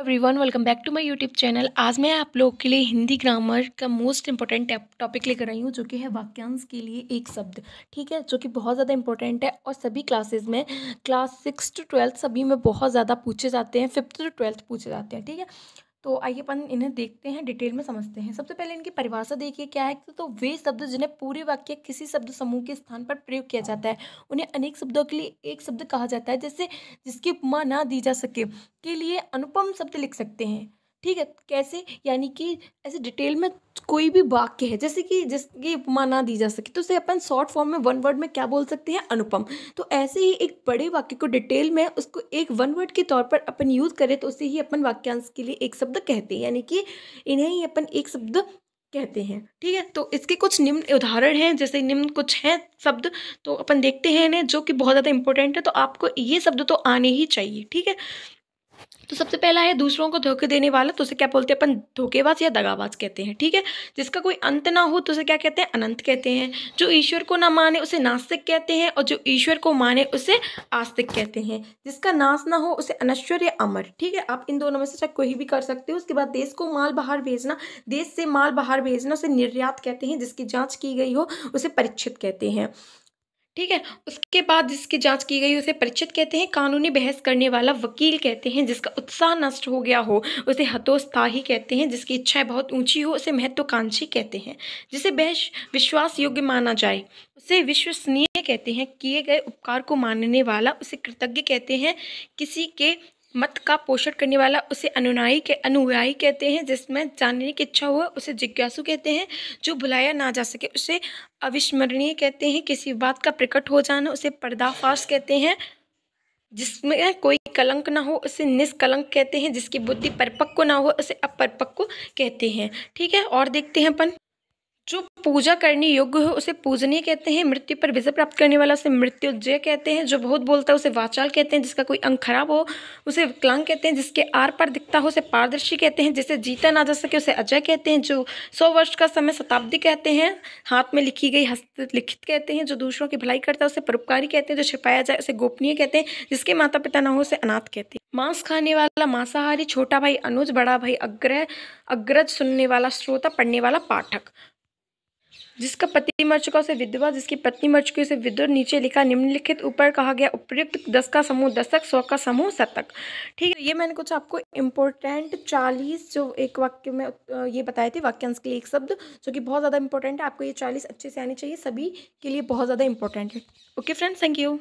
Everyone, welcome back to my YouTube channel. आज मैं आप लोग के लिए हिंदी ग्रामर का मोस्ट इंपॉर्टेंट टॉपिक लेकर आई हूँ, जो कि है वाक्यांश के लिए एक शब्द। ठीक है, जो कि बहुत ज़्यादा इंपॉर्टेंट है और सभी क्लासेस में क्लास 6 to 12 सभी में बहुत ज़्यादा पूछे जाते हैं, 5th to 12th पूछे जाते हैं। ठीक है, तो आइए अपन इन्हें देखते हैं, डिटेल में समझते हैं। सबसे पहले इनकी परिभाषा देखिए क्या है। तो वे शब्द जिन्हें पूरे वाक्य किसी शब्द समूह के स्थान पर प्रयोग किया जाता है उन्हें अनेक शब्दों के लिए एक शब्द कहा जाता है। जैसे जिसकी उपमा ना दी जा सके के लिए अनुपम शब्द लिख सकते हैं। ठीक है, कैसे, यानी कि ऐसे डिटेल में कोई भी वाक्य है जैसे कि जिसकी उपमा ना दी जा सके तो उसे अपन शॉर्ट फॉर्म में वन वर्ड में क्या बोल सकते हैं, अनुपम। तो ऐसे ही एक बड़े वाक्य को डिटेल में उसको एक वन वर्ड के तौर पर अपन यूज करें तो उसे ही अपन वाक्यांश के लिए एक शब्द कहते हैं, यानी कि इन्हें ही अपन एक शब्द कहते हैं। ठीक है, तो इसके कुछ निम्न उदाहरण हैं, जैसे निम्न कुछ हैं शब्द, तो अपन देखते हैं इन्हें, जो कि बहुत ज़्यादा इंपॉर्टेंट है। तो आपको ये शब्द तो आने ही चाहिए। ठीक है, तो सबसे पहला है दूसरों को धोखे देने वाला, तो उसे क्या बोलते हैं अपन, धोखेबाज या दगाबाज कहते हैं। ठीक है, जिसका कोई अंत ना हो तो उसे क्या कहते हैं, अनंत कहते हैं। जो ईश्वर को ना माने उसे नास्तिक कहते हैं, और जो ईश्वर को माने उसे आस्तिक कहते हैं। जिसका नाश ना हो उसे अनश्वर या अमर। ठीक है, आप इन दोनों में से चाहे कोई भी कर सकते हो। उसके बाद देश को माल बाहर भेजना, देश से माल बाहर भेजना उसे निर्यात कहते हैं। जिसकी जाँच की गई हो उसे परीक्षित कहते हैं। ठीक है, उसके बाद जिसकी जांच की गई उसे परीक्षित कहते हैं। कानूनी बहस करने वाला वकील कहते हैं। जिसका उत्साह नष्ट हो गया हो उसे हतोत्साही कहते हैं। जिसकी इच्छाएं बहुत ऊंची हो उसे महत्वाकांक्षी कहते हैं। जिसे बहस विश्वास योग्य माना जाए उसे विश्वसनीय कहते हैं। किए गए उपकार को मानने वाला उसे कृतज्ञ कहते हैं। किसी के मत का पोषण करने वाला उसे अनुयायी कहते हैं। जिसमें जानने की इच्छा हो उसे जिज्ञासु कहते हैं। जो भुलाया ना जा सके उसे अविस्मरणीय कहते हैं। किसी बात का प्रकट हो जाना उसे पर्दाफाश कहते हैं। जिसमें कोई कलंक ना हो उसे निष्कलंक कहते हैं। जिसकी बुद्धि परिपक्व ना हो उसे अपरिपक्व कहते हैं। ठीक है, और देखते हैं अपन, जो पूजा करने योग्य हो उसे पूजनीय कहते हैं। मृत्यु पर विजय प्राप्त करने वाला उसे मृत्युंजय कहते हैं। जो बहुत बोलता है उसे वाचाल कहते हैं। जिसका कोई अंग खराब हो उसे विकलांग कहते हैं। जिसके आर पार दिखता हो उसे पारदर्शी कहते हैं। जिसे जीता ना जा सके उसे अजय कहते हैं। जो 100 वर्ष का समय शताब्दी कहते हैं। हाथ में लिखी गई हस्तलिखित कहते हैं। जो दूसरों की भलाई करता है उसे परोपकारी कहते हैं। जो छिपाया जाए उसे गोपनीय कहते हैं। जिसके माता पिता ना हो उसे अनाथ कहते हैं। मांस खाने वाला मांसाहारी, छोटा भाई अनुज, बड़ा भाई अग्रज, सुनने वाला श्रोता, पढ़ने वाला पाठक। जिसका पति मर चुका उसे विधवा, जिसकी पत्नी मर चुकी उसे विदुर। नीचे लिखा निम्नलिखित, ऊपर कहा गया उपयुक्त। 10 का समूह दशक, 100 का समूह शतक। ठीक है, ये मैंने कुछ आपको इम्पोर्टेंट 40 जो एक वाक्य में ये बताए थे वाक्यांश के लिए एक शब्द, जो कि बहुत ज़्यादा इंपॉर्टेंट है। आपको ये 40 अच्छे से आनी चाहिए, सभी के लिए बहुत ज़्यादा इंपॉर्टेंट है। Okay friends, thank you.